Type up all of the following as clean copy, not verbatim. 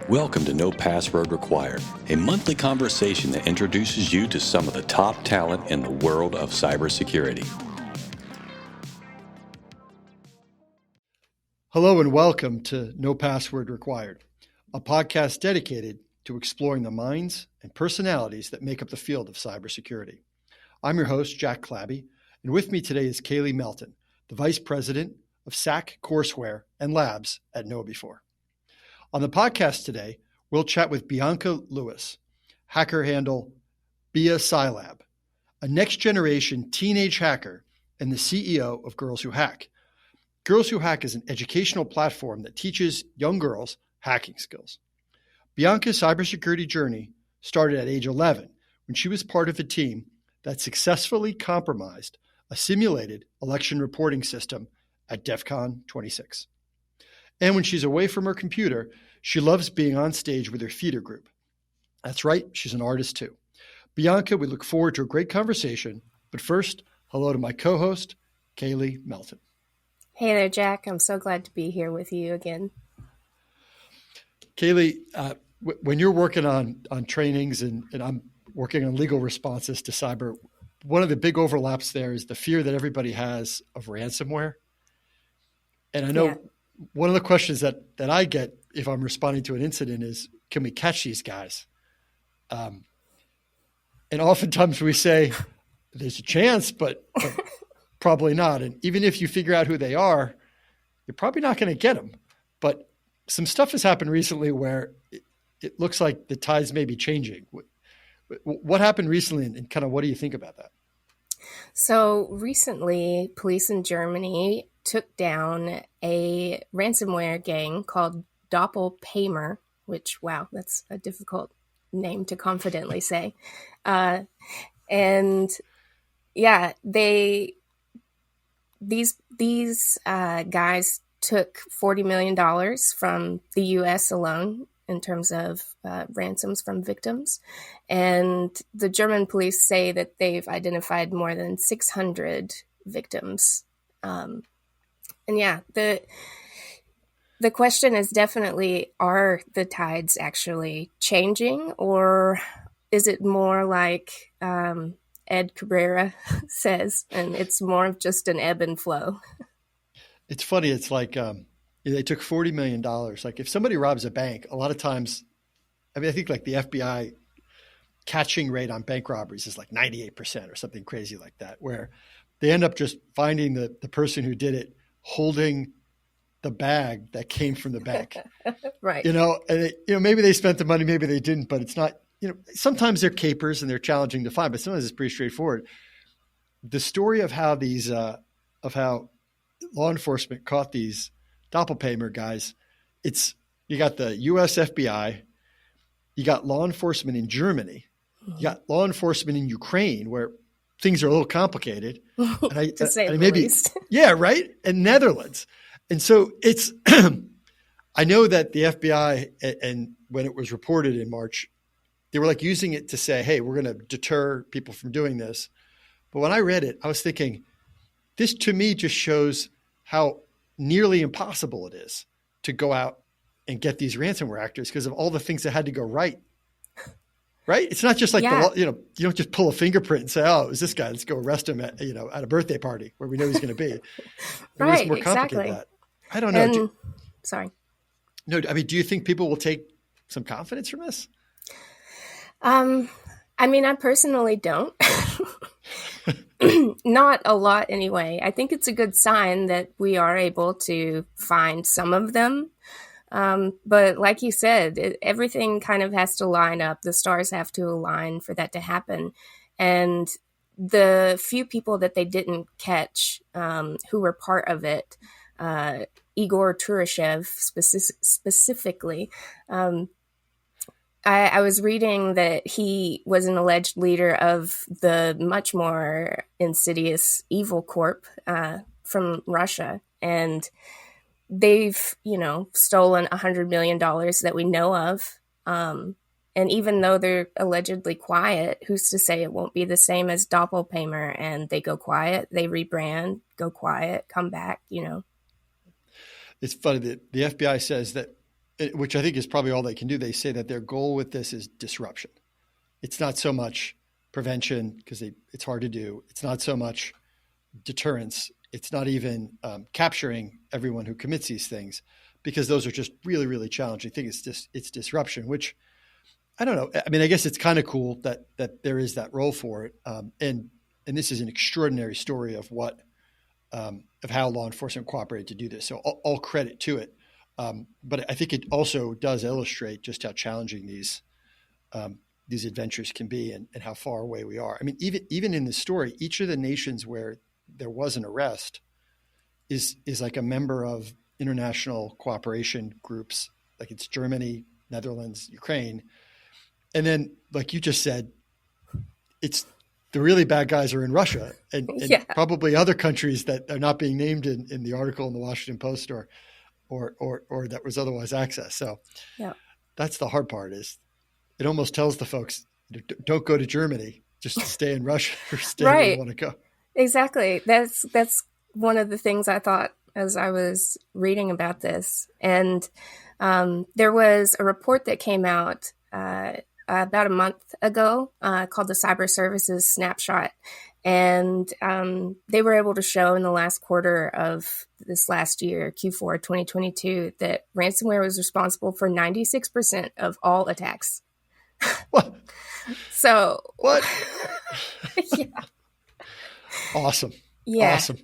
Welcome to No Password Required, a monthly conversation that introduces you to some of the top talent in the world of cybersecurity. Hello and welcome to No Password Required, a podcast dedicated to exploring the minds and personalities that make up the field of cybersecurity. I'm your host, Jack Clabby, and with me today is Kayley Melton, the Vice President of SAC Courseware and Labs at KnowBe4. On the podcast today, we'll chat with Bianca Lewis, hacker handle BiaSciLab, a next-generation teenage hacker and the CEO of Girls Who Hack. Girls Who Hack is an educational platform that teaches young girls hacking skills. Bianca's cybersecurity journey started at age 11 when she was part of a team that successfully compromised a simulated election reporting system at DEF CON 26. And when she's away from her computer, she loves being on stage with her theater group. That's right, she's an artist too. Bianca, we look forward to a great conversation. But first, hello to my co-host, Kayley Melton. Hey there, Jack. I'm so glad to be here with you again. Kayley, when you're working on trainings and I'm working on legal responses to cyber, one of the big overlaps there is the fear that everybody has of ransomware. And I know one of the questions that I get if I'm responding to an incident is, can we catch these guys? And oftentimes we say, there's a chance, but probably not. And even if you figure out who they are, you're probably not going to get them. But some stuff has happened recently where it looks like the tides may be changing. What happened recently and kind of what do you think about that? So recently, police in Germany took down a ransomware gang called DoppelPaymer, which, wow, that's a difficult name to confidently say. And yeah, these guys took $40 million from the U.S. alone in terms of ransoms from victims. And the German police say that they've identified more than 600 victims. And yeah, the question is definitely, are the tides actually changing, or is it more like Ed Cabrera says, and it's more of just an ebb and flow? It's funny. It's like they took $40 million. Like if somebody robs a bank, a lot of times, I mean, I think like the FBI catching rate on bank robberies is like 98% or something crazy like that, where they end up just finding the person who did it holding the bag that came from the bank. Right. And maybe they spent the money, maybe they didn't, but it's not, sometimes they're capers and they're challenging to find, but sometimes it's pretty straightforward. The story of how how law enforcement caught these DoppelPaymer guys, you got the US FBI, you got law enforcement in Germany, you got law enforcement in Ukraine, where things are a little complicated. And to say the least. Yeah, right? And Netherlands. And so it's, I know that the FBI, and when it was reported in March, they were like using it to say, hey, we're going to deter people from doing this. But when I read it, I was thinking, this to me just shows how nearly impossible it is to go out and get these ransomware actors because of all the things that had to go right. Right? It's not just like, you don't just pull a fingerprint and say, oh, it was this guy. Let's go arrest him at a birthday party where we know he's going to be. Right, it's more complicated exactly. than that. I don't know. Sorry. No, I mean, do you think people will take some confidence from this? I mean, I personally don't. Not a lot anyway. I think it's a good sign that we are able to find some of them. But like you said, everything kind of has to line up. The stars have to align for that to happen. And the few people that they didn't catch who were part of it, Igor Turashev specifically, I was reading that he was an alleged leader of the much more insidious Evil Corp from Russia. And they've, stolen $100 million that we know of. And even though they're allegedly quiet, who's to say it won't be the same as DoppelPaymer? And they go quiet, they rebrand, go quiet, come back, It's funny that the FBI says that which I think is probably all they can do. They say that their goal with this is disruption. It's not so much prevention because it's hard to do. It's not so much deterrence. It's not even capturing everyone who commits these things, because those are just really, really challenging things. It's disruption, which I don't know. I mean, I guess it's kind of cool that there is that role for it. And this is an extraordinary story of of how law enforcement cooperated to do this. So all credit to it. But I think it also does illustrate just how challenging these adventures can be and how far away we are. I mean, even in the story, each of the nations where there was an arrest is like a member of international cooperation groups. Like it's Germany, Netherlands, Ukraine. And then, like you just said, it's the really bad guys are in Russia and probably other countries that are not being named in the article in the Washington Post or that was otherwise accessed. So that's the hard part. Is it almost tells the folks, don't go to Germany, just stay in Russia or stay where you want to go. Exactly. That's one of the things I thought as I was reading about this. And there was a report that came out about a month ago called the Cyber Services Snapshot. And they were able to show in the last quarter of this last year, Q4 2022, that ransomware was responsible for 96% of all attacks. What? So what? Yeah. Awesome. Yeah. Awesome.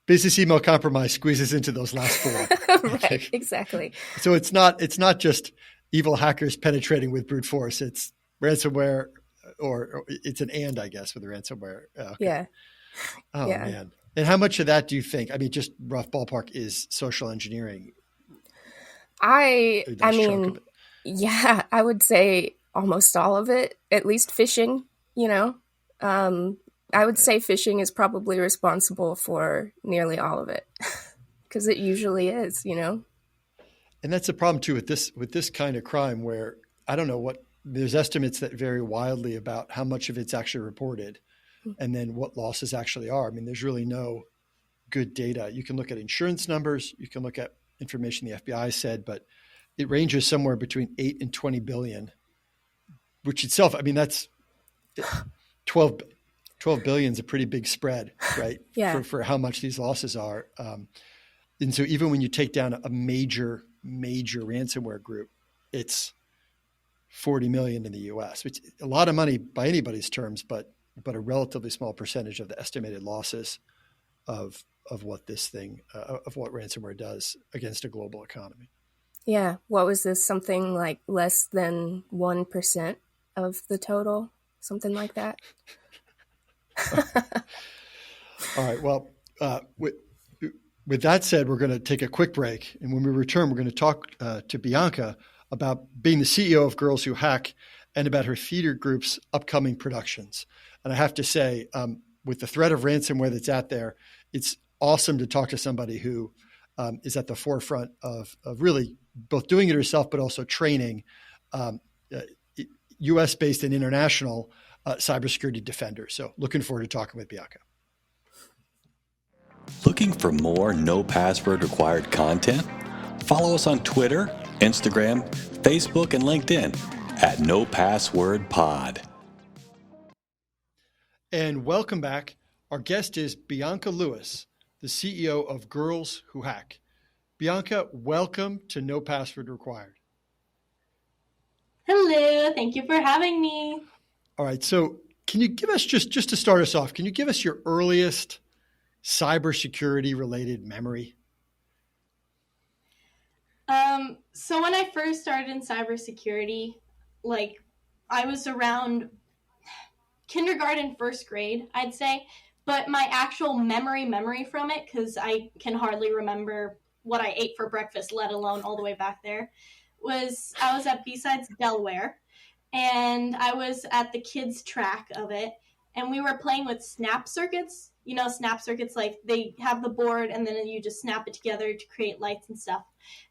Business email compromise squeezes into those last four. Right. Exactly. So it's not just evil hackers penetrating with brute force. It's ransomware, or it's an I guess, with the ransomware. Okay. Yeah. Oh man. And how much of that do you think? I mean, just rough ballpark is social engineering. I mean, yeah, I would say almost all of it, at least phishing, I would say phishing is probably responsible for nearly all of it because it usually is, And that's a problem too with this kind of crime, where I don't know there's estimates that vary wildly about how much of it's actually reported and then what losses actually are. I mean, there's really no good data. You can look at insurance numbers, you can look at information the FBI said, but it ranges somewhere between 8 and 20 billion, which itself, I mean, that's 12 billion is a pretty big spread, right? Yeah. For how much these losses are. And so even when you take down a major ransomware group, it's 40 million in the US, which is a lot of money by anybody's terms, but a relatively small percentage of the estimated losses of what this thing, of what ransomware does against a global economy. Yeah. What was this? Something like less than 1% of the total, something like that. All right. Well, with that said, we're going to take a quick break. And when we return, we're going to talk to Bianca about being the CEO of Girls Who Hack and about her theater group's upcoming productions. And I have to say, with the threat of ransomware that's out there, it's awesome to talk to somebody who is at the forefront of really both doing it herself, but also training US-based and international cybersecurity defenders. So looking forward to talking with Bianca. Looking for more no password required content? Follow us on Twitter, Instagram, Facebook, and LinkedIn at NoPasswordPod. And welcome back. Our guest is Bianca Lewis, the CEO of Girls Who Hack. Bianca, welcome to No Password Required. Hello, thank you for having me. All right, so can you give us, just to start us off, can you give us your earliest cybersecurity related memory? So when I first started in cybersecurity, I was around kindergarten, first grade, I'd say. But my actual memory from it, because I can hardly remember what I ate for breakfast, let alone all the way back there, was I was at B-Sides Delaware, and I was at the kids' track of it, and we were playing with snap circuits. You know, snap circuits, like they have the board and then you just snap it together to create lights and stuff.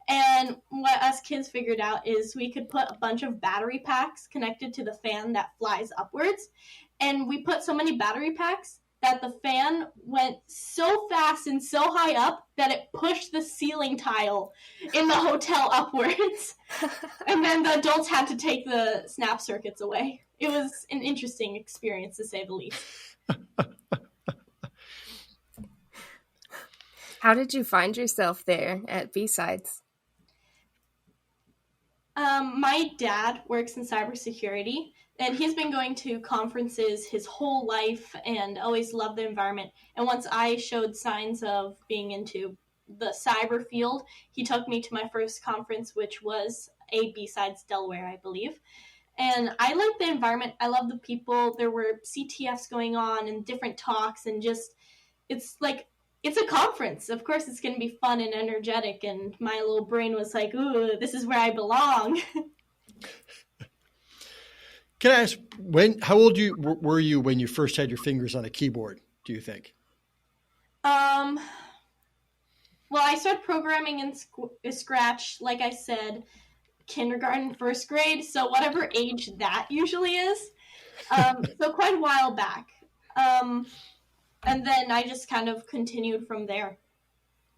And what us kids figured out is we could put a bunch of battery packs connected to the fan that flies upwards. And we put so many battery packs that the fan went so fast and so high up that it pushed the ceiling tile in the hotel upwards. And then the adults had to take the snap circuits away. It was an interesting experience, to say the least. How did you find yourself there at B-Sides? My dad works in cybersecurity, and he's been going to conferences his whole life and always loved the environment. And once I showed signs of being into the cyber field, he took me to my first conference, which was a B-Sides Delaware, I believe. And I liked the environment. I love the people. There were CTFs going on and different talks, and just, it's a conference. Of course, it's going to be fun and energetic. And my little brain was like, ooh, this is where I belong. Can I ask, how old were you when you first had your fingers on a keyboard, do you think? Well, I started programming in Scratch, like I said, kindergarten, first grade. So whatever age that usually is. So quite a while back. And then I just kind of continued from there.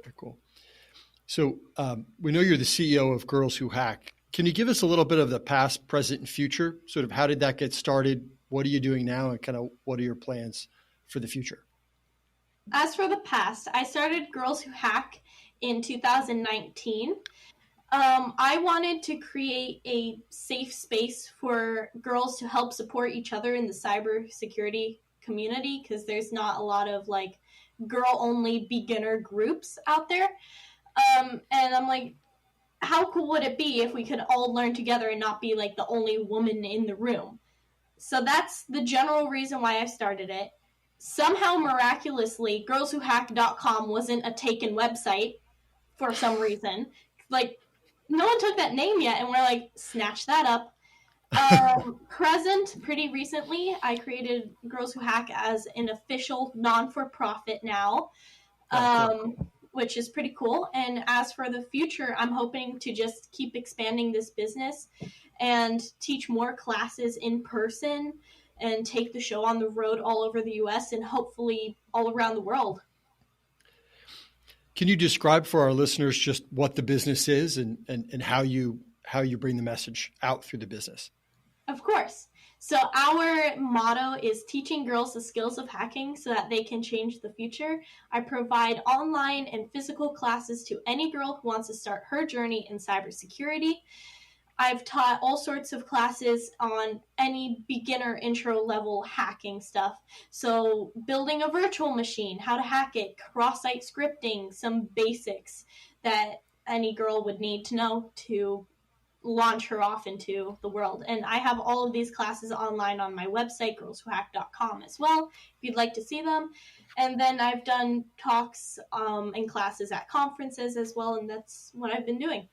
Very cool. So we know you're the CEO of Girls Who Hack. Can you give us a little bit of the past, present, and future? Sort of how did that get started? What are you doing now? And kind of what are your plans for the future? As for the past, I started Girls Who Hack in 2019. I wanted to create a safe space for girls to help support each other in the cybersecurity community, because there's not a lot of like girl-only beginner groups out there. And I'm like, how cool would it be if we could all learn together and not be like the only woman in the room? So that's the general reason why I started it. Somehow, miraculously, girlswhohack.com wasn't a taken website for some reason. Like, no one took that name yet, and we're like, snatch that up. Present, pretty recently, I created Girls Who Hack as an official non-for-profit now, which is pretty cool. And as for the future, I'm hoping to just keep expanding this business and teach more classes in person and take the show on the road all over the U.S. and hopefully all around the world. Can you describe for our listeners just what the business is and how you bring the message out through the business? Of course. So our motto is teaching girls the skills of hacking so that they can change the future. I provide online and physical classes to any girl who wants to start her journey in cybersecurity. I've taught all sorts of classes on any beginner intro level hacking stuff. So building a virtual machine, how to hack it, cross-site scripting, some basics that any girl would need to know to launch her off into the world. And I have all of these classes online on my website, girlswhohack.com, as well, if you'd like to see them. And then I've done talks and classes at conferences as well, and that's what I've been doing.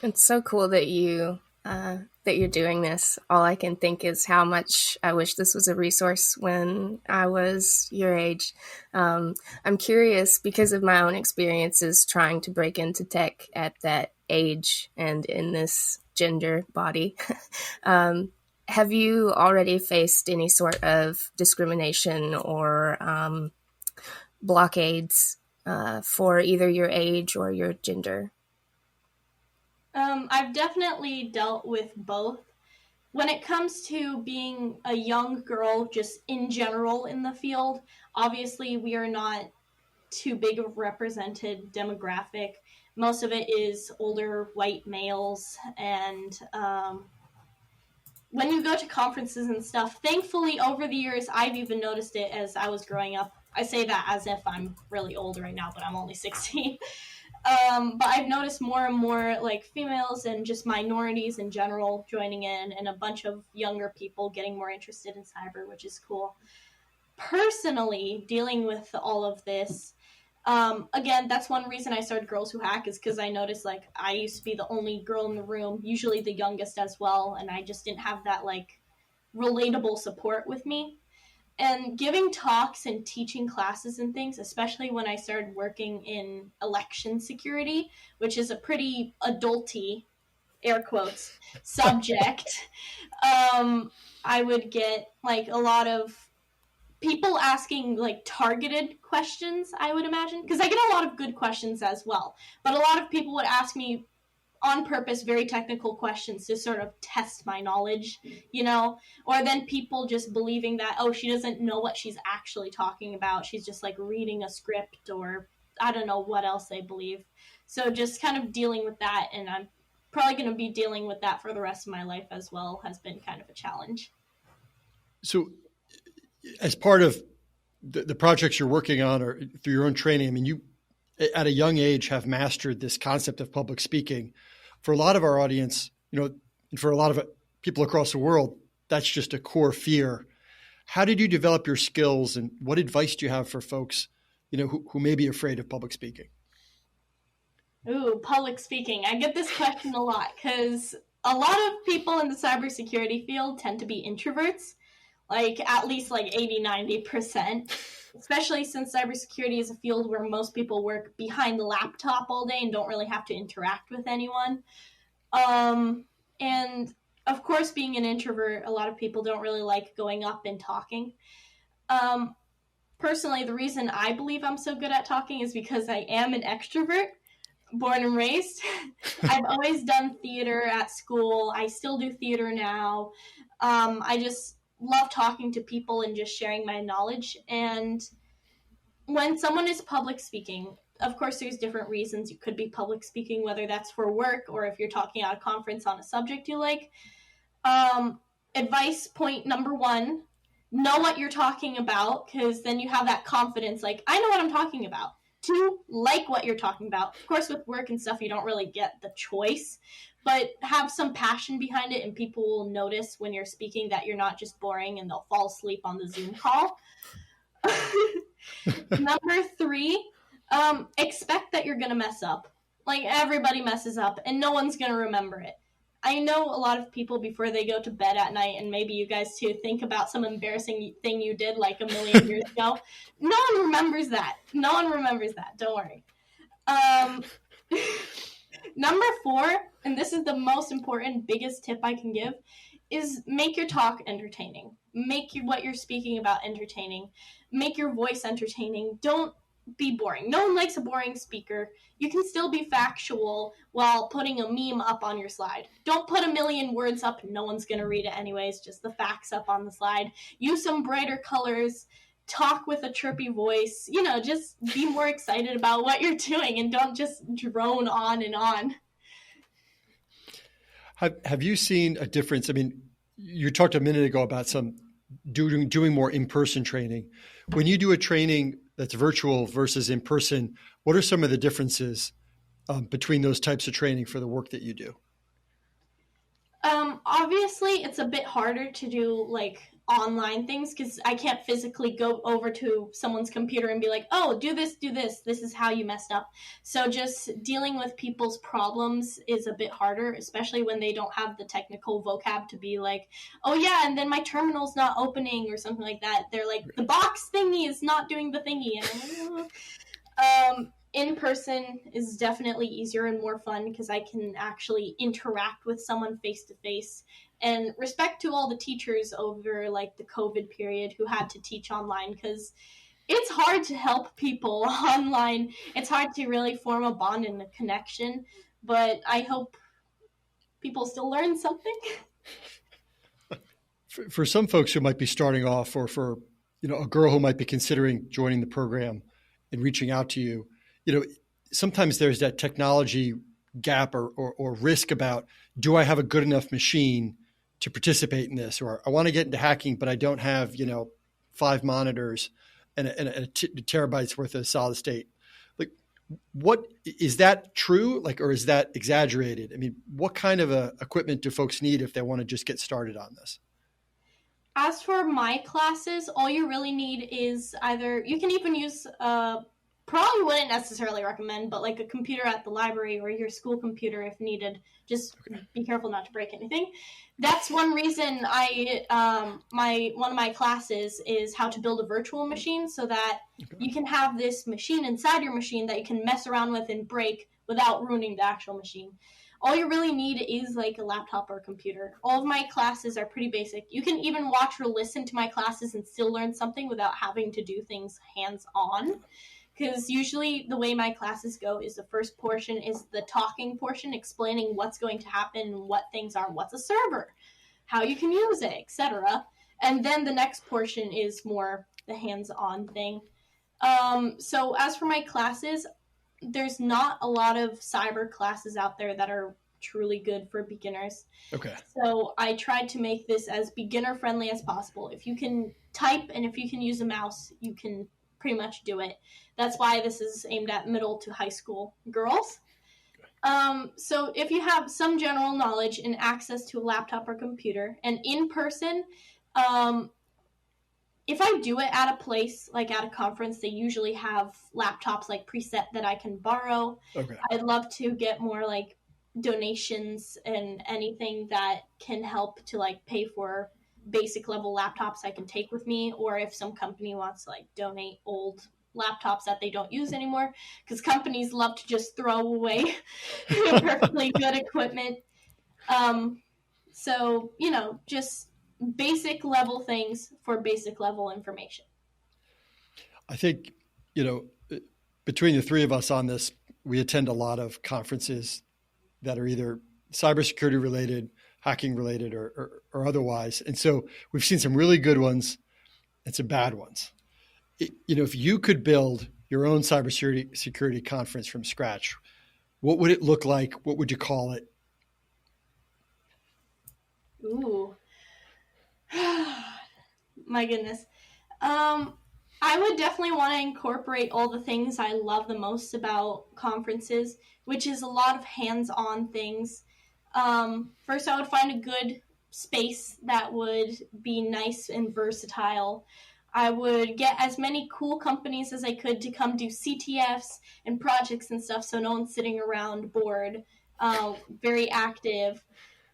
It's so cool that you're doing this. All I can think is how much I wish this was a resource when I was your age. I'm curious, because of my own experiences trying to break into tech at that age and in this gender body. Have you already faced any sort of discrimination or blockades for either your age or your gender? I've definitely dealt with both. When it comes to being a young girl, just in general in the field, obviously we are not too big of a represented demographic. Most of it is older white males, and when you go to conferences and stuff, thankfully over the years I've even noticed it as I was growing up. I say that as if I'm really old right now, but I'm only 16. But I've noticed more and more like females and just minorities in general joining in, and a bunch of younger people getting more interested in cyber, which is cool. Personally, dealing with all of this, again, that's one reason I started Girls Who Hack, is because I noticed like I used to be the only girl in the room, usually the youngest as well, and I just didn't have that like relatable support with me. And giving talks and teaching classes and things, especially when I started working in election security, which is a pretty adulty, air quotes, subject, I would get like a lot of people asking like targeted questions, I would imagine, because I get a lot of good questions as well, but a lot of people would ask me on purpose very technical questions to sort of test my knowledge, or then people just believing that, oh, she doesn't know what she's actually talking about, she's just like reading a script, or I don't know what else they believe. So just kind of dealing with that, and I'm probably going to be dealing with that for the rest of my life as well, has been kind of a challenge. So as part of the projects you're working on or through your own training, I mean, you at a young age have mastered this concept of public speaking. For a lot of our audience, and for a lot of people across the world, that's just a core fear. How did you develop your skills, and what advice do you have for folks, who may be afraid of public speaking? Ooh, public speaking. I get this question a lot because a lot of people in the cybersecurity field tend to be introverts, like at least like 80-90%. Especially since cybersecurity is a field where most people work behind the laptop all day and don't really have to interact with anyone. And of course, being an introvert, a lot of people don't really like going up and talking. Personally, the reason I believe I'm so good at talking is because I am an extrovert, born and raised. I've always done theater at school. I still do theater now. I just love talking to people and just sharing my knowledge. And when someone is public speaking, of course, there's different reasons you could be public speaking, whether that's for work or if you're talking at a conference on a subject you like. Advice point number 1, know what you're talking about, because then you have that confidence, like, I know what I'm talking about. 2, like what you're talking about. Of course, with work and stuff, you don't really get the choice, but have some passion behind it, and people will notice when you're speaking that you're not just boring, and they'll fall asleep on the Zoom call. Number 3, expect that you're going to mess up. Like, everybody messes up, and no one's going to remember it. I know a lot of people, before they go to bed at night, and maybe you guys too, think about some embarrassing thing you did like a million years ago. No one remembers that. Don't worry. Number 4, and this is the most important, biggest tip I can give, is make your talk entertaining. Make what you're speaking about entertaining. Make your voice entertaining. Don't be boring. No one likes a boring speaker. You can still be factual while putting a meme up on your slide. Don't put a million words up. No one's going to read it anyways. Just the facts up on the slide. Use some brighter colors. Talk with a chirpy voice. Just be more excited about what you're doing and don't just drone on and on. Have you seen a difference? I mean, you talked a minute ago about some doing more in-person training. When you do a training that's virtual versus in person, what are some of the differences between those types of training for the work that you do? Obviously, it's a bit harder to do like online things because I can't physically go over to someone's computer and be like, oh, do this, this is how you messed up. So just dealing with people's problems is a bit harder, especially when they don't have the technical vocab to be like, oh yeah, and then my terminal's not opening or something like that. They're like, the box thingy is not doing the thingy. And I'm like, oh. In person is definitely easier and more fun because I can actually interact with someone face to face. And respect to all the teachers over like the COVID period who had to teach online, because it's hard to help people online. It's hard to really form a bond and a connection, but I hope people still learn something. For some folks who might be starting off, or for a girl who might be considering joining the program and reaching out to you, sometimes there's that technology gap or risk about, do I have a good enough machine to participate in this? Or I want to get into hacking, but I don't have, 5 monitors and a terabytes worth of solid state. Like, what is that true? Like, or is that exaggerated? I mean, what kind of equipment do folks need if they want to just get started on this? As for my classes, all you really need is either, you can even use probably wouldn't necessarily recommend, but like a computer at the library or your school computer if needed. Just be careful not to break anything. That's one reason one of my classes is how to build a virtual machine, so that you can have this machine inside your machine that you can mess around with and break without ruining the actual machine. all you really need is like a laptop or a computer. All of my classes are pretty basic. You can even watch or listen to my classes and still learn something without having to do things hands-on. Because usually the way my classes go is the first portion is the talking portion, explaining what's going to happen, what things are, what's a server, how you can use it, etc. And then the next portion is more the hands-on thing. So as for my classes, there's not a lot of cyber classes out there that are truly good for beginners. Okay. So I tried to make this as beginner friendly as possible. If you can type and if you can use a mouse, you can pretty much do it. That's why this is aimed at middle to high school girls. So if you have some general knowledge and access to a laptop or computer and in person, if I do it at a place, like at a conference, they usually have laptops like preset that I can borrow. Okay. I'd love to get more like donations and anything that can help to like pay for basic level laptops I can take with me, or if some company wants to like donate old laptops that they don't use anymore, because companies love to just throw away perfectly good equipment. So, just basic level things for basic level information. I think, between the three of us on this, we attend a lot of conferences that are either cybersecurity related, hacking related, or otherwise. And so we've seen some really good ones and some bad ones. If you could build your own cybersecurity conference from scratch, what would it look like? What would you call it? Ooh. My goodness. I would definitely want to incorporate all the things I love the most about conferences, which is a lot of hands-on things. First, I would find a good space that would be nice and versatile. I would get as many cool companies as I could to come do CTFs and projects and stuff, so no one's sitting around bored. Very active.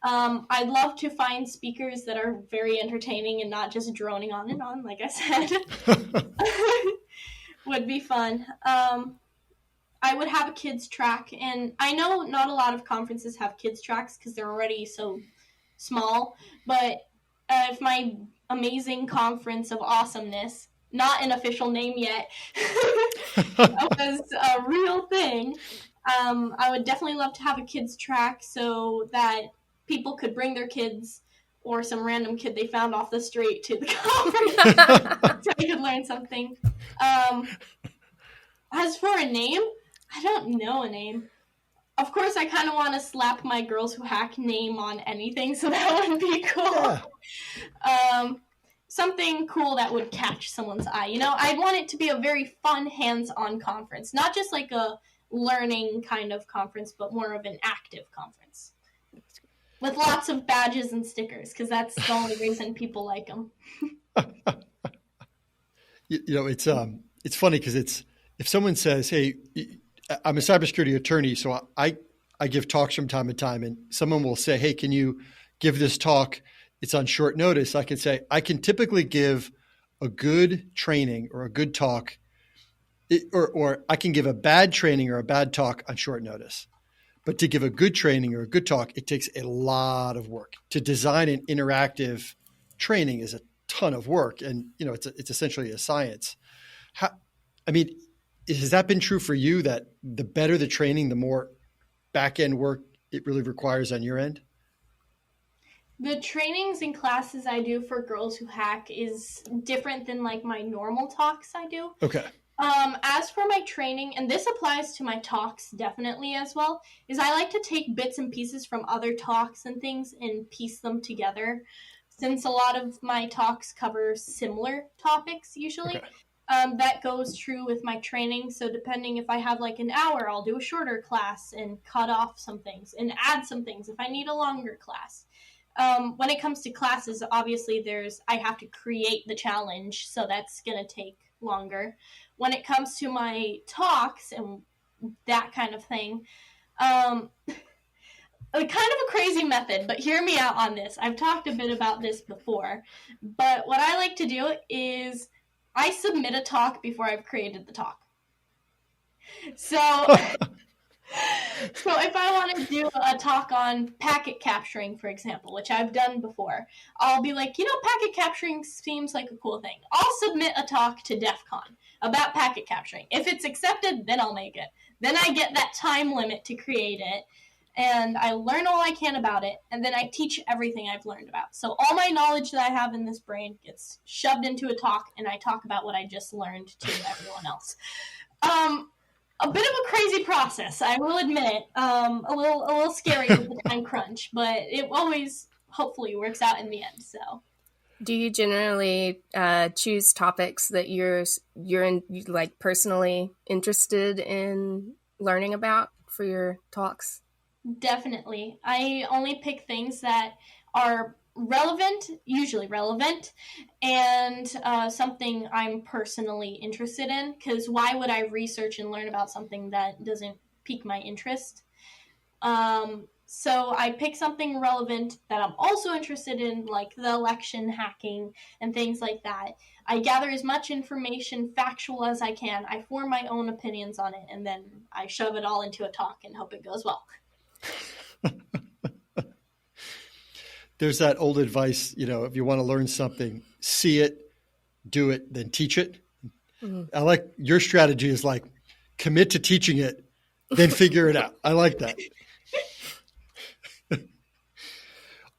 I'd love to find speakers that are very entertaining and not just droning on and on, like I said. Would be fun. I would have a kids track, and I know not a lot of conferences have kids tracks because they're already so small, but if my amazing conference of awesomeness, not an official name yet, was a real thing, I would definitely love to have a kids track so that people could bring their kids or some random kid they found off the street to the conference so they could learn something. As for a name, I don't know a name. Of course, I kind of want to slap my Girls Who Hack name on anything, so that would be cool. Yeah. Something cool that would catch someone's eye. I'd want it to be a very fun, hands-on conference. Not just like a learning kind of conference, but more of an active conference. With lots of badges and stickers, because that's the only reason people like them. It's funny because if someone says, "Hey, I'm a cybersecurity attorney, so I give talks from time to time," and someone will say, "Hey, can you give this talk? It's on short notice." I can say, I can typically give a good training or a good talk, or I can give a bad training or a bad talk on short notice. But to give a good training or a good talk, it takes a lot of work. To design an interactive training is a ton of work, and it's essentially a science. Has that been true for you, that the better the training, the more back-end work it really requires on your end? The trainings and classes I do for Girls Who Hack is different than like my normal talks I do. Okay. As for my training, and this applies to my talks definitely as well, is I like to take bits and pieces from other talks and things and piece them together. Since a lot of my talks cover similar topics usually, that goes true with my training. So depending if I have like an hour, I'll do a shorter class and cut off some things and add some things if I need a longer class. When it comes to classes, obviously I have to create the challenge, so that's going to take longer. When it comes to my talks and that kind of thing, kind of a crazy method, but hear me out on this. I've talked a bit about this before, but what I like to do is I submit a talk before I've created the talk. So So if I want to do a talk on packet capturing, for example, which I've done before, I'll be like, packet capturing seems like a cool thing. I'll submit a talk to DEF CON about packet capturing. If it's accepted, then I'll make it. Then I get that time limit to create it, and I learn all I can about it, and then I teach everything I've learned about. So all my knowledge that I have in this brain gets shoved into a talk, and I talk about what I just learned to everyone else. A bit of a crazy process, I will admit. A little scary with the time crunch, but it always hopefully works out in the end. So, do you generally choose topics that you're like personally interested in learning about for your talks? Definitely, I only pick things that are usually relevant, and something I'm personally interested in, because why would I research and learn about something that doesn't pique my interest? So I pick something relevant that I'm also interested in, like the election hacking and things like that. I gather as much information, factual as I can. I form my own opinions on it, and then I shove it all into a talk and hope it goes well. There's that old advice, if you want to learn something, see it, do it, then teach it. Mm-hmm. I like your strategy is like commit to teaching it, then figure it out. I like that.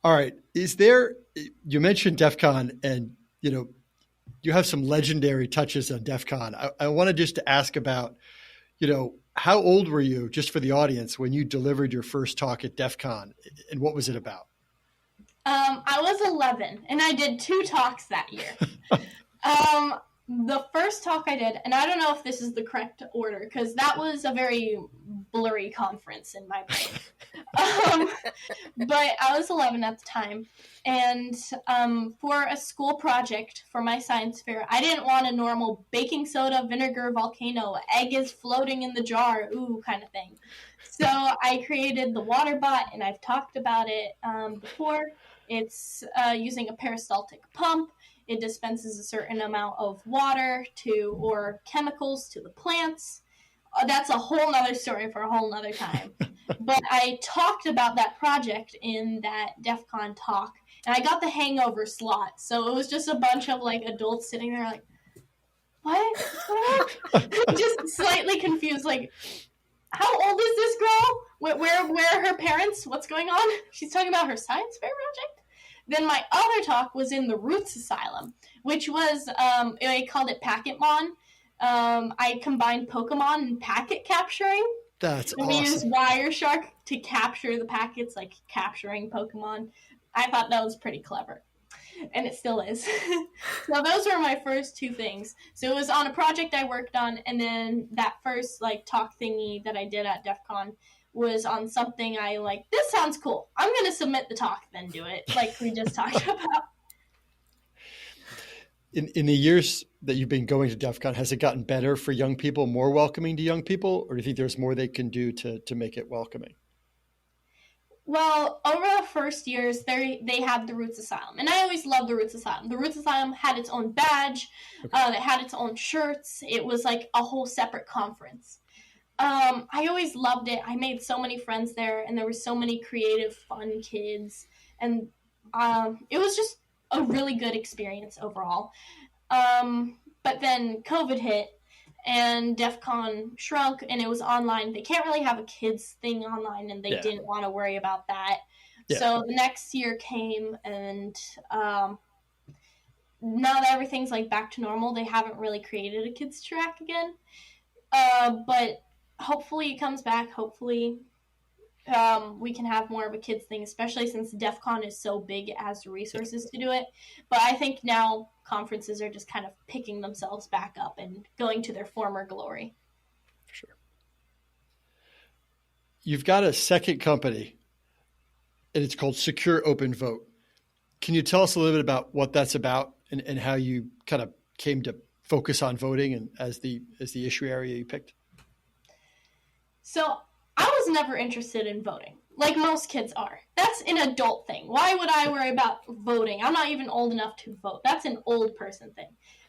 All right. You mentioned DEF CON, and, you have some legendary touches on DEF CON. I wanted just to ask about, how old were you, just for the audience, when you delivered your first talk at DEF CON, and what was it about? I was 11, and I did 2 talks that year. The first talk I did, and I don't know if this is the correct order, because that was a very blurry conference in my brain. But I was 11 at the time, and for a school project for my science fair, I didn't want a normal baking soda, vinegar, volcano, egg is floating in the jar, ooh, kind of thing. So I created the water bot, and I've talked about it before. It's using a peristaltic pump. It dispenses a certain amount of water or chemicals to the plants. That's a whole nother story for a whole nother time. But I talked about that project in that DEF CON talk, and I got the hangover slot. So it was just a bunch of adults sitting there like, what? Just slightly confused, like, how old is this girl? Where are her parents? What's going on? She's talking about her science fair project? Then my other talk was in the Roots Asylum, which was, I called it Packetmon. I combined Pokemon and packet capturing. That's awesome. We used Wireshark to capture the packets, like capturing Pokemon. I thought that was pretty clever. And it still is. So those were my first 2 things. So it was on a project I worked on, and then that first talk thingy that I did at DEF CON was on something I this sounds cool. I'm going to submit the talk, then do it, like we just talked about. In the years that you've been going to DEF CON, has it gotten better for young people, more welcoming to young people, or do you think there's more they can do to make it welcoming? Well, over the first years, they had the Roots Asylum, and I always loved the Roots Asylum. The Roots Asylum had its own badge, it had its own shirts. It was like a whole separate conference. I always loved it. I made so many friends there, and there were so many creative, fun kids, and it was just a really good experience overall. But then COVID hit, and DEF CON shrunk, and it was online. They can't really have a kids thing online, and they didn't want to worry about that. Yeah. So the next year came, and now that everything's back to normal, they haven't really created a kids track again. But hopefully it comes back. Hopefully we can have more of a kids thing, especially since DEF CON is so big, it has the resources to do it. But I think now conferences are just kind of picking themselves back up and going to their former glory. For sure. You've got a second company, and it's called Secure Open Vote. Can you tell us a little bit about what that's about and how you kind of came to focus on voting and as the issue area you picked? So I was never interested in voting, like most kids are. That's an adult thing. Why would I worry about voting? I'm not even old enough to vote. That's an old person thing.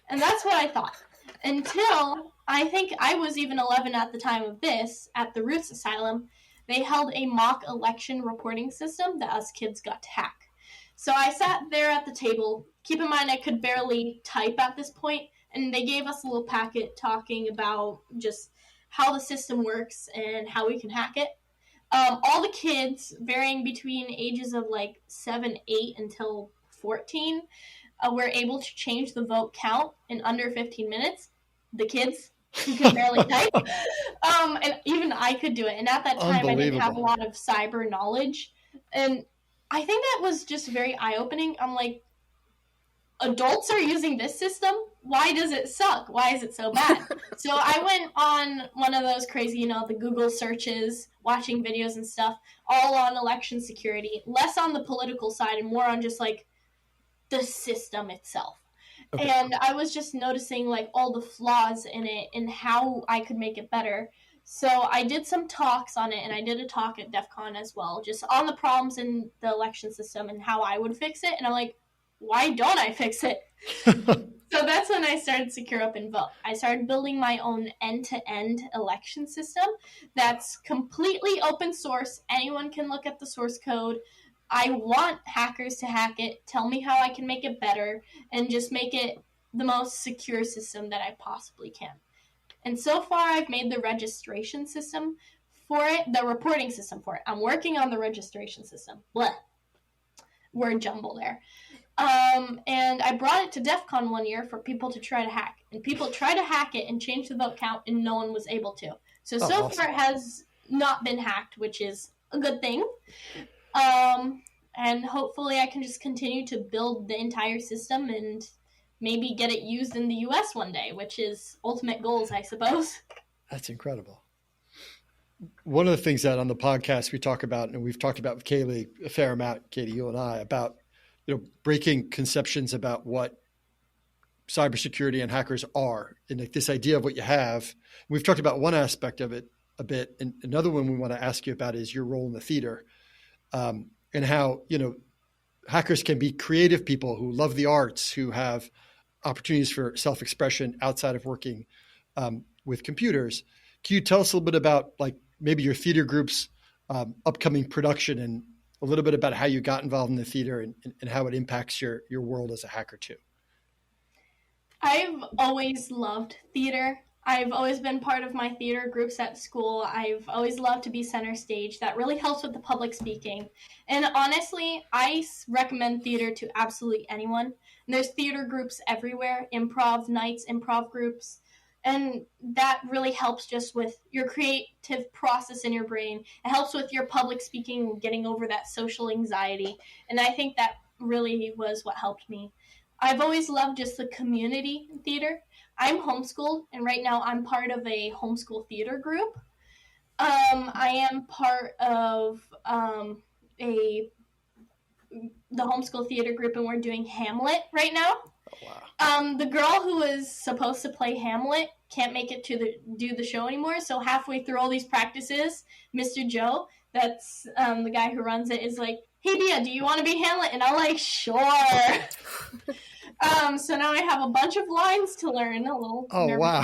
And that's what I thought. until I think I was even 11 at the time of this, at the Roots Asylum. They held a mock election reporting system that us kids got to hack. So I sat there at the table. Keep in mind, I could barely type at this point, and they gave us a little packet talking about just how the system works and how we can hack it. All the kids, varying between ages of like 7, 8 until 14, were able to change the vote count in under 15 minutes. The kids who could barely type. And even I could do it. And at that time, I didn't have a lot of cyber knowledge. And I think that was just very eye-opening. I'm like, adults are using this system? Why does it suck? Why is it so bad? So I went on one of those crazy, the Google searches, watching videos and stuff, all on election security, less on the political side and more on just like the system itself. Okay. And I was just noticing like all the flaws in it and how I could make it better. So I did some talks on it, and I did a talk at DEF CON as well, just on the problems in the election system and how I would fix it. And I'm like, why don't I fix it? So that's when I started Secure Open Vote. I started building my own end-to-end election system that's completely open source. Anyone can look at the source code. I want hackers to hack it, tell me how I can make it better, and just make it the most secure system that I possibly can. And so far, I've made the registration system for it, the reporting system for it. I'm working on the registration system. Blah. Word jumble there. And I brought it to DEF CON one year for people to try to hack. And people try to hack it and change the vote count, and no one was able to. So awesome. Far it has not been hacked, which is a good thing. And hopefully I can just continue to build the entire system and maybe get it used in the US one day, which is ultimate goals, I suppose. That's incredible. One of the things that on the podcast we talk about, and we've talked about with Kayley a fair amount, Katie, you and I, about breaking conceptions about what cybersecurity and hackers are, and like this idea of what you have. We've talked about one aspect of it a bit, and another one we want to ask you about is your role in the theater, and how hackers can be creative people who love the arts, who have opportunities for self-expression outside of working with computers. Can you tell us a little bit about like maybe your theater group's upcoming production and a little bit about how you got involved in the theater and how it impacts your world as a hacker too? I've always loved theater. I've always been part of my theater groups at school. I've always loved to be center stage. That really helps with the public speaking. And honestly, I recommend theater to absolutely anyone. And there's theater groups everywhere, improv nights, improv groups. And that really helps just with your creative process in your brain. It helps with your public speaking, getting over that social anxiety. And I think that really was what helped me. I've always loved just the community in theater. I'm homeschooled, and right now I'm part of a homeschool theater group. I am part of the homeschool theater group, and we're doing Hamlet right now. Oh, wow. The girl who was supposed to play Hamlet can't make it to do the show anymore, so halfway through all these practices, Mr. Joe, that's the guy who runs it, is like, hey, Bia, do you want to be Hamlet? And I'm like, sure. So now I have a bunch of lines to learn, a little nervous. Wow.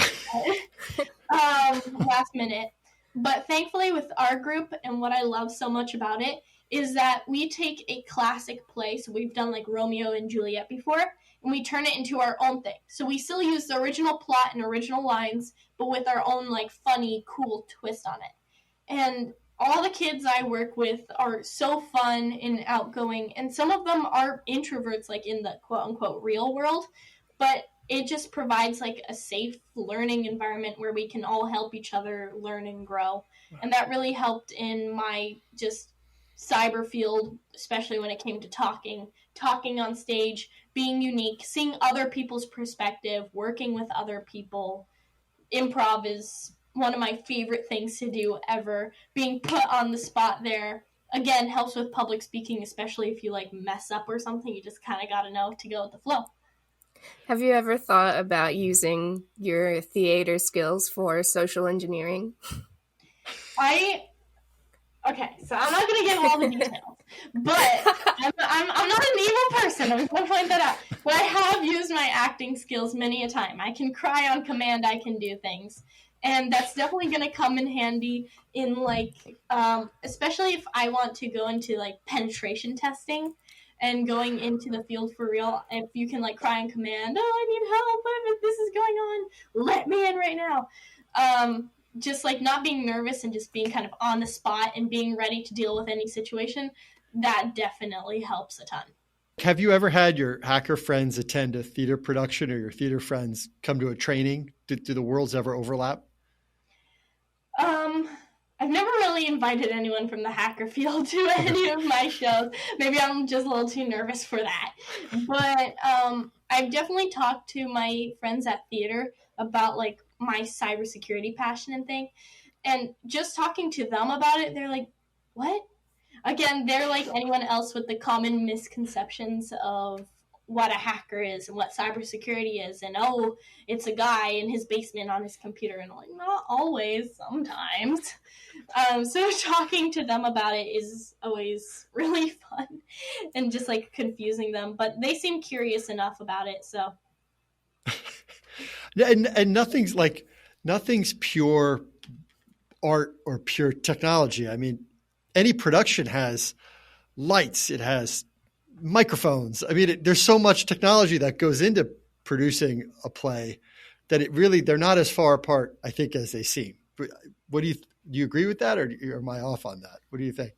Last minute. But thankfully with our group, and what I love so much about it, is that we take a classic play, so we've done like Romeo and Juliet before, and we turn it into our own thing. So we still use the original plot and original lines, but with our own like funny, cool twist on it. And all the kids I work with are so fun and outgoing, and some of them are introverts, like in the quote-unquote real world, but it just provides like a safe learning environment where we can all help each other learn and grow. And that really helped in my just cyber field, especially when it came to talking on stage, being unique, seeing other people's perspective, working with other people. Improv is one of my favorite things to do ever. Being put on the spot there, again, helps with public speaking, especially if you like mess up or something. You just kind of got to know to go with the flow. Have you ever thought about using your theater skills for social engineering? I Okay, so I'm not going to give all the details, but I'm not an evil person. I'm going to point that out. But I have used my acting skills many a time. I can cry on command. I can do things. And that's definitely going to come in handy in, like, especially if I want to go into, like, penetration testing and going into the field for real. If you can, like, cry on command, oh, I need help, this is going on, let me in right now. Just like not being nervous and just being kind of on the spot and being ready to deal with any situation, that definitely helps a ton. Have you ever had your hacker friends attend a theater production or your theater friends come to a training? Do the worlds ever overlap? I've never really invited anyone from the hacker field to any of my shows. Maybe I'm just a little too nervous for that. But I've definitely talked to my friends at theater about like my cybersecurity passion and thing. And just talking to them about it, they're like, what? Again, they're like anyone else with the common misconceptions of what a hacker is and what cybersecurity is, and oh, it's a guy in his basement on his computer, and I'm like, not always, sometimes. So talking to them about it is always really fun and just like confusing them, but they seem curious enough about it, so. And nothing's pure art or pure technology. I mean, any production has lights, it has microphones. I mean, there's so much technology that goes into producing a play that they're not as far apart, I think, as they seem. What do you agree with that, or am I off on that? What do you think?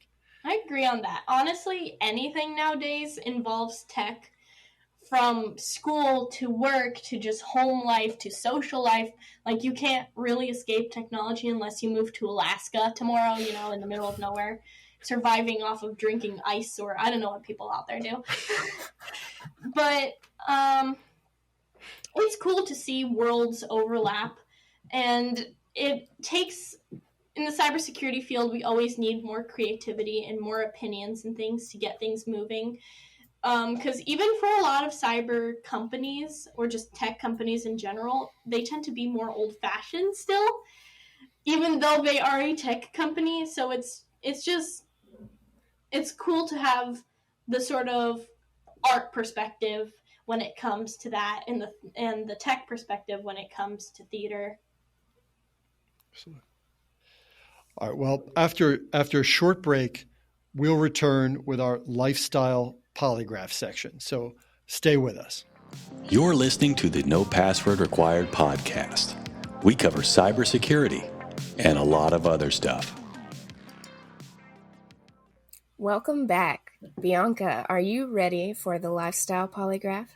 I agree on that. Honestly, anything nowadays involves tech, from school to work to just home life to social life. Like, you can't really escape technology unless you move to Alaska tomorrow, in the middle of nowhere, surviving off of drinking ice, or I don't know what people out there do. But it's cool to see worlds overlap, and it takes, in the cybersecurity field, we always need more creativity and more opinions and things to get things moving. Because even for a lot of cyber companies or just tech companies in general, they tend to be more old-fashioned still, even though they are a tech company. So it's cool to have the sort of art perspective when it comes to that, and the tech perspective when it comes to theater. All right. Well, after a short break, we'll return with our lifestyle polygraph section. So stay with us. You're listening to the No Password Required podcast. We cover cybersecurity and a lot of other stuff. Welcome back. Bianca, are you ready for the lifestyle polygraph?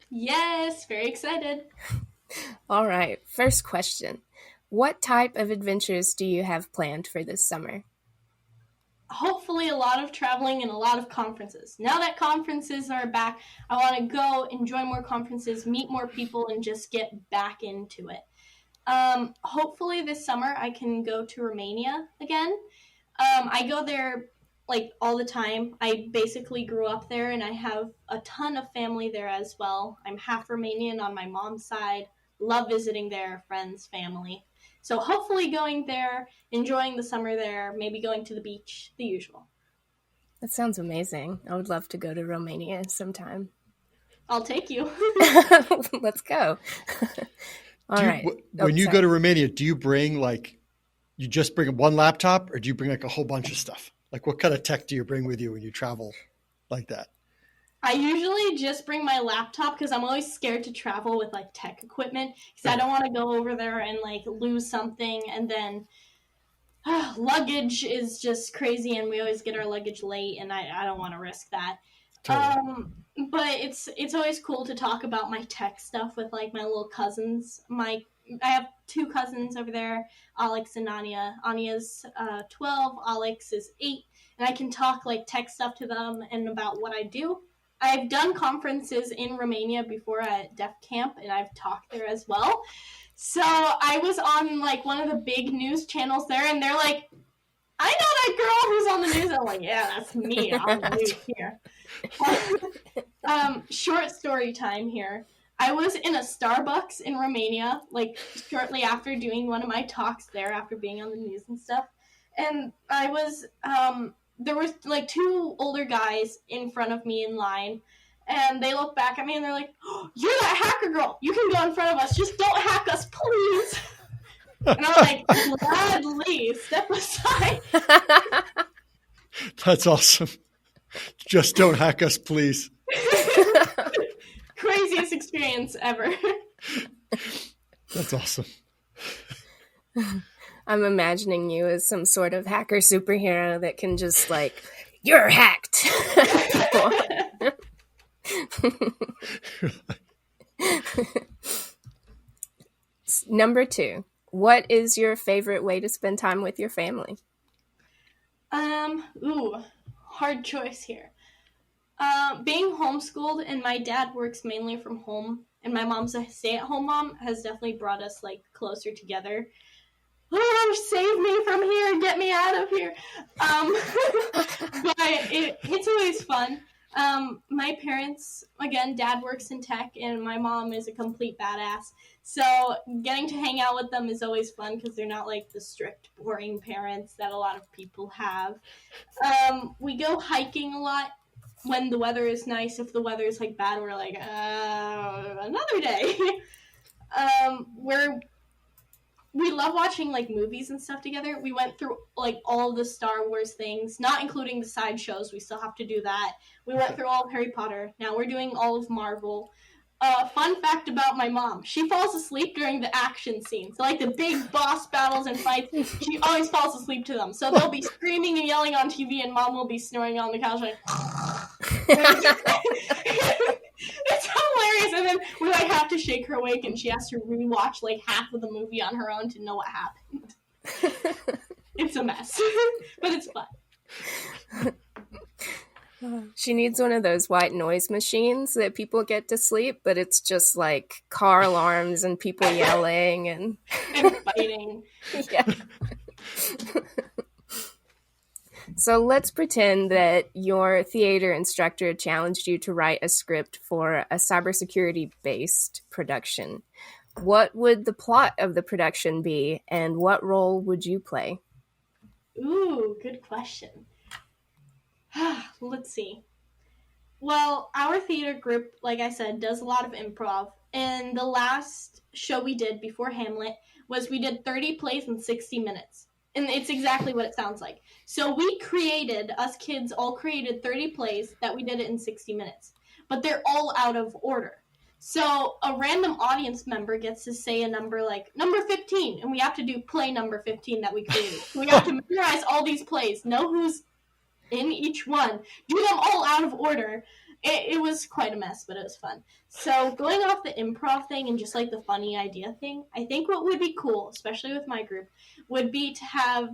Yes, very excited. All right, first question. What type of adventures do you have planned for this summer? Hopefully a lot of traveling and a lot of conferences. Now that conferences are back, I want to go enjoy more conferences, meet more people, and just get back into it. Hopefully this summer I can go to Romania again. I go there like all the time. I basically grew up there, and I have a ton of family there as well. I'm half Romanian on my mom's side. Love visiting there, friends, family. So hopefully going there, enjoying the summer there, maybe going to the beach, the usual. That sounds amazing. I would love to go to Romania sometime. I'll take you. Let's go. All right. When you go to Romania, do you bring you just bring one laptop, or do you bring like a whole bunch of stuff? Like, what kind of tech do you bring with you when you travel like that? I usually just bring my laptop because I'm always scared to travel with like tech equipment, because I don't want to go over there and like lose something, and then luggage is just crazy, and we always get our luggage late, and I don't want to risk that. Totally. But it's always cool to talk about my tech stuff with like my little cousins. I have two cousins over there, Alex and Anya. Anya's 12, Alex is 8, and I can talk like tech stuff to them and about what I do. I've done conferences in Romania before at Def Camp, and I've talked there as well. So I was on like one of the big news channels there, and they're like, I know that girl who's on the news. I'm like, yeah, that's me on the news here. Short story time here. I was in a Starbucks in Romania, like shortly after doing one of my talks there, after being on the news and stuff. And I was, there was like two older guys in front of me in line, and they look back at me and they're like, oh, "You're that hacker girl. You can go in front of us. Just don't hack us, please." And I'm like, "Gladly, step aside." That's awesome. Just don't hack us, please. Craziest experience ever. That's awesome. I'm imagining you as some sort of hacker superhero that can just like, you're hacked. Number 2, what is your favorite way to spend time with your family? Hard choice here. Being homeschooled and my dad works mainly from home and my mom's a stay-at-home mom has definitely brought us like closer together. Oh, save me from here and get me out of here. But it's always fun. My parents, again, dad works in tech and my mom is a complete badass. So getting to hang out with them is always fun because they're not like the strict, boring parents that a lot of people have. We go hiking a lot when the weather is nice. If the weather is like bad, we're like, another day. We love watching like movies and stuff together. We went through like all the Star Wars things, not including the side shows. We still have to do that. We went through all of Harry Potter. Now we're doing all of Marvel. Fun fact about my mom. She falls asleep during the action scenes. So like the big boss battles and fights, she always falls asleep to them. So they'll be screaming and yelling on TV and mom will be snoring on the couch like it's hilarious. And then we like have to shake her awake and she has to rewatch like half of the movie on her own to know what happened. It's a mess. But it's fun. She needs one of those white noise machines that people get to sleep, but it's just like car alarms and people yelling and fighting. Yeah. So let's pretend that your theater instructor challenged you to write a script for a cybersecurity-based production. What would the plot of the production be, and what role would you play? Ooh, good question. Let's see. Well, our theater group, like I said, does a lot of improv. And the last show we did before Hamlet was we did 30 plays in 60 minutes. And it's exactly what it sounds like. So us kids all created 30 plays that we did it in 60 minutes. But they're all out of order. So a random audience member gets to say a number like number 15. And we have to do play number 15 that we created. We have to memorize all these plays, know who's in each one, do them all out of order. It was quite a mess, but it was fun. So going off the improv thing and just like the funny idea thing, I think what would be cool, especially with my group, would be to have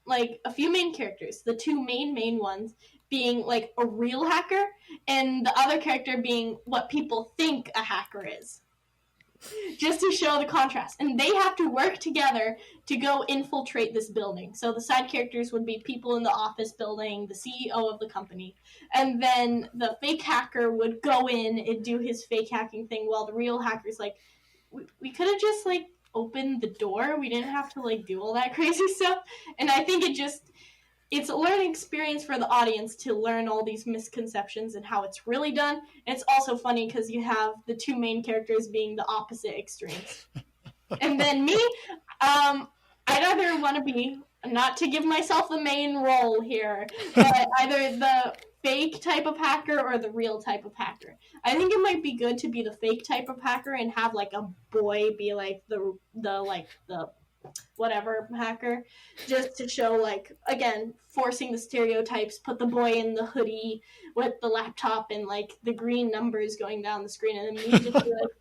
like a few main characters. The two main ones being like a real hacker and the other character being what people think a hacker is. Just to show the contrast. And they have to work together to go infiltrate this building. So the side characters would be people in the office building, the CEO of the company. And then the fake hacker would go in and do his fake hacking thing while the real hacker's like, we could have just like opened the door. We didn't have to like do all that crazy stuff. And I think it's a learning experience for the audience to learn all these misconceptions and how it's really done. And it's also funny because you have the two main characters being the opposite extremes. And then me, I'd either want to be, not to give myself the main role here, but either the fake type of hacker or the real type of hacker. I think it might be good to be the fake type of hacker and have like a boy be like the whatever hacker, just to show like, again, forcing the stereotypes, put the boy in the hoodie with the laptop and like the green numbers going down the screen, and then me just be like,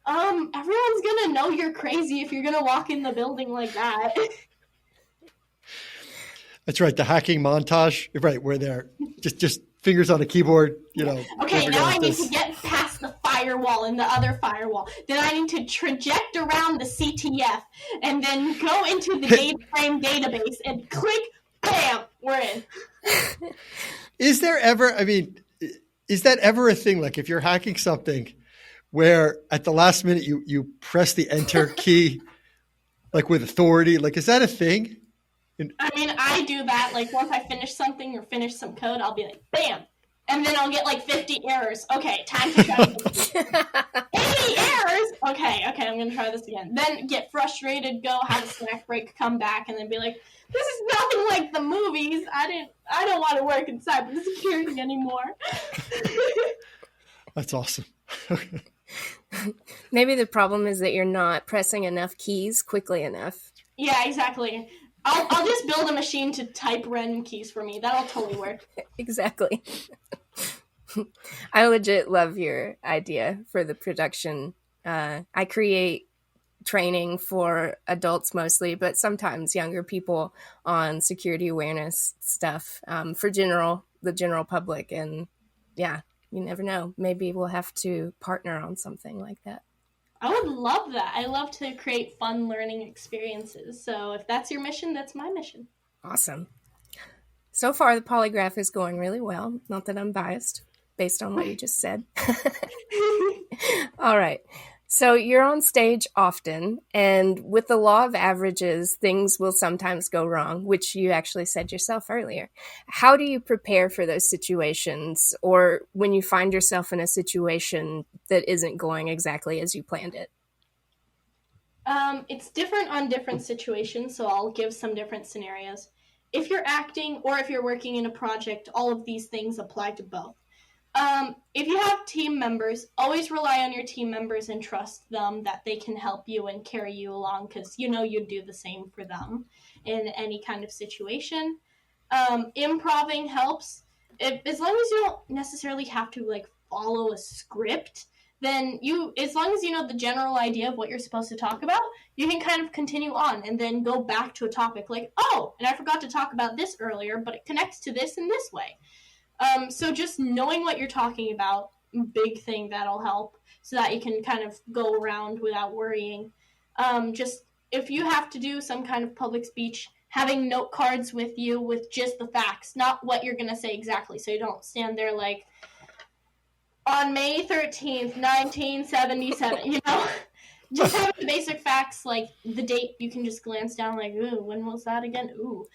everyone's gonna know you're crazy if you're gonna walk in the building like that. That's right, the hacking montage, right, where they're just fingers on a keyboard, Okay, now I need to get past the firewall and the other firewall. Then I need to traject around the CTF and then go into the data frame database and click, bam, we're in. Is that ever a thing? Like if you're hacking something where at the last minute you press the enter key, like with authority, like is that a thing? I mean, I do that. Like, once I finish something or finish some code, I'll be like, bam! And then I'll get like 50 errors. Okay, time to try this. 80 errors? Okay, I'm gonna try this again. Then get frustrated, go have a snack break, come back, and then be like, this is nothing like the movies. I don't want to work in cybersecurity anymore. That's awesome. Maybe the problem is that you're not pressing enough keys quickly enough. Yeah, exactly. I'll just build a machine to type random keys for me. That'll totally work. Exactly. I legit love your idea for the production. I create training for adults mostly, but sometimes younger people on security awareness stuff for the general public. And yeah, you never know. Maybe we'll have to partner on something like that. I would love that. I love to create fun learning experiences. So if that's your mission, that's my mission. Awesome. So far, the polygraph is going really well. Not that I'm biased based on what you just said. All right. So you're on stage often, and with the law of averages, things will sometimes go wrong, which you actually said yourself earlier. How do you prepare for those situations, or when you find yourself in a situation that isn't going exactly as you planned it? It's different on different situations, so I'll give some different scenarios. If you're acting or if you're working in a project, all of these things apply to both. If you have team members, always rely on your team members and trust them that they can help you and carry you along, because you'd do the same for them in any kind of situation. Improving helps. As long as you don't necessarily have to like follow a script, then as long as you know the general idea of what you're supposed to talk about, you can kind of continue on and then go back to a topic like, oh, and I forgot to talk about this earlier, but it connects to this in this way. So just knowing what you're talking about, big thing that'll help so that you can kind of go around without worrying. Just if you have to do some kind of public speech, having note cards with you with just the facts, not what you're going to say exactly, so you don't stand there like, on May 13th, 1977, Just have the basic facts, like the date, you can just glance down like, ooh, when was that again? Ooh.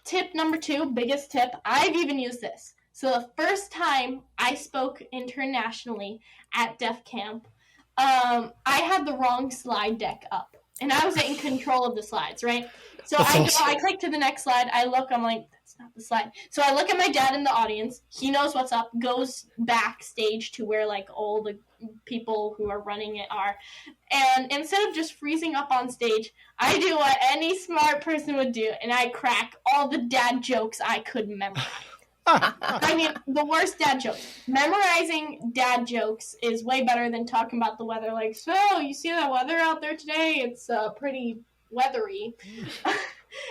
Tip number 2, biggest tip, I've even used this. So the first time I spoke internationally at Def Camp, I had the wrong slide deck up. And I was in control of the slides, right? So I click to the next slide, I look, I'm like, that's not the slide. So I look at my dad in the audience, he knows what's up, goes backstage to where like all the people who are running it are. And instead of just freezing up on stage, I do what any smart person would do, and I crack all the dad jokes I could memorize. I mean, the worst dad jokes. Memorizing dad jokes is way better than talking about the weather. Like, so, you see that weather out there today? It's pretty weathery.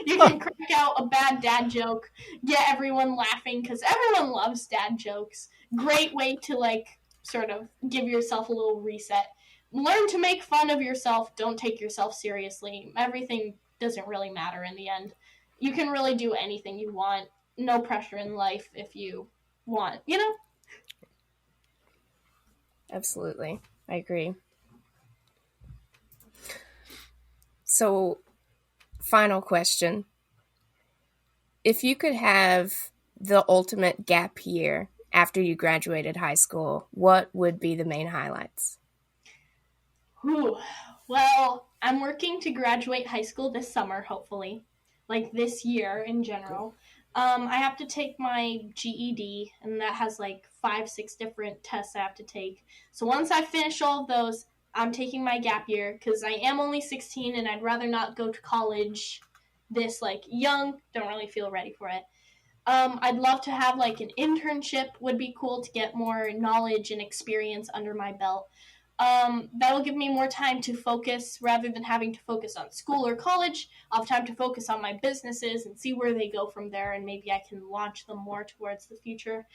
You can crack out a bad dad joke, get everyone laughing, because everyone loves dad jokes. Great way to, like, sort of give yourself a little reset. Learn to make fun of yourself. Don't take yourself seriously. Everything doesn't really matter in the end. You can really do anything you want. No pressure in life if you want, Absolutely. I agree. So, final question. If you could have the ultimate gap year after you graduated high school, what would be the main highlights? Well, I'm working to graduate high school this summer, hopefully. Like this year in general. Cool. I have to take my GED, and that has like 5-6 different tests I have to take. So once I finish all of those, I'm taking my gap year because I am only 16 and I'd rather not go to college this like young. Don't really feel ready for it. I'd love to have like an internship, would be cool to get more knowledge and experience under my belt. That'll give me more time to focus rather than having to focus on school or college. I'll have time to focus on my businesses and see where they go from there, and maybe I can launch them more towards the future.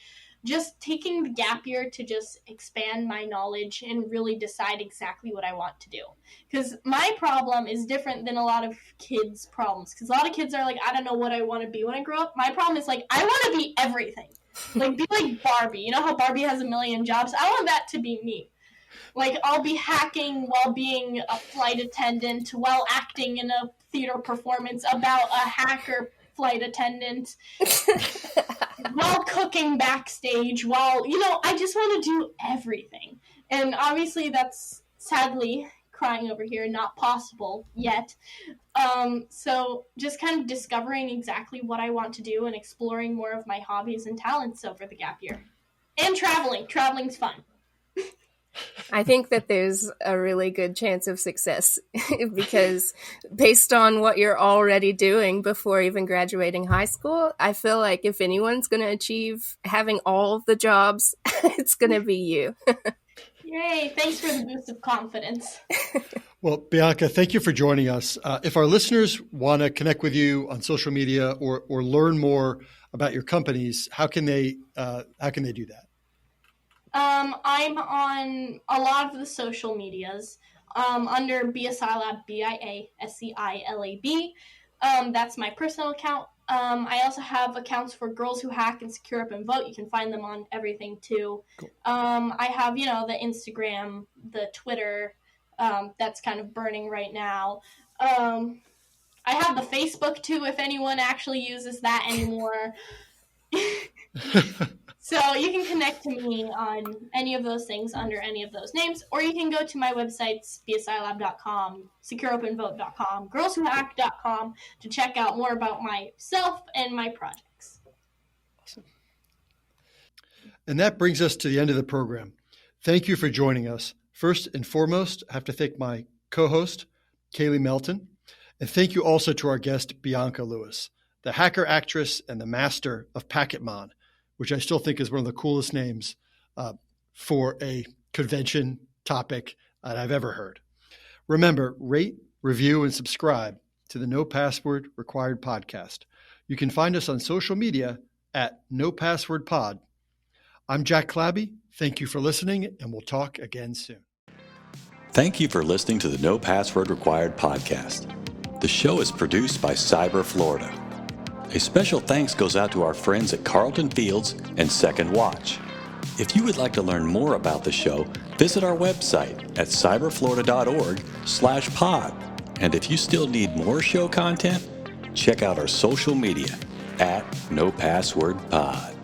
Just taking the gap year to just expand my knowledge and really decide exactly what I want to do. Because my problem is different than a lot of kids' problems. Because a lot of kids are like, I don't know what I want to be when I grow up. My problem is like, I want to be everything. Like, be like Barbie. You know how Barbie has a million jobs? I want that to be me. Like, I'll be hacking while being a flight attendant, while acting in a theater performance about a hacker flight attendant, while cooking backstage, while, I just want to do everything. And obviously that's sadly, crying over here, not possible yet. So just kind of discovering exactly what I want to do and exploring more of my hobbies and talents over the gap year. And traveling. Traveling's fun. I think that there's a really good chance of success because based on what you're already doing before even graduating high school, I feel like if anyone's going to achieve having all of the jobs, it's going to be you. Yay, thanks for the boost of confidence. Well, Bianca, thank you for joining us. If our listeners want to connect with you on social media or learn more about your companies, how can they do that? I'm on a lot of the social medias under BiaSciLab, BiaSciLab. That's my personal account. I also have accounts for girls who hack and secure up and vote. You can find them on everything too. Cool. I have, the Instagram, the Twitter, that's kind of burning right now. I have the Facebook too, if anyone actually uses that anymore. So you can connect to me on any of those things under any of those names, or you can go to my websites, BiaSciLab.com, secureopenvote.com, girlswhohack.com to check out more about myself and my projects. Awesome. And that brings us to the end of the program. Thank you for joining us. First and foremost, I have to thank my co-host, Kayley Melton, and thank you also to our guest, Bianca Lewis, the hacker actress and the master of Packetmon, which I still think is one of the coolest names for a convention topic that I've ever heard. Remember, rate, review, and subscribe to the No Password Required podcast. You can find us on social media at No Password Pod. I'm Jack Clabby. Thank you for listening, and we'll talk again soon. Thank you for listening to the No Password Required podcast. The show is produced by Cyber Florida. A special thanks goes out to our friends at Carlton Fields and Second Watch. If you would like to learn more about the show, visit our website at cyberflorida.org/pod. And if you still need more show content, check out our social media at No Password Pod.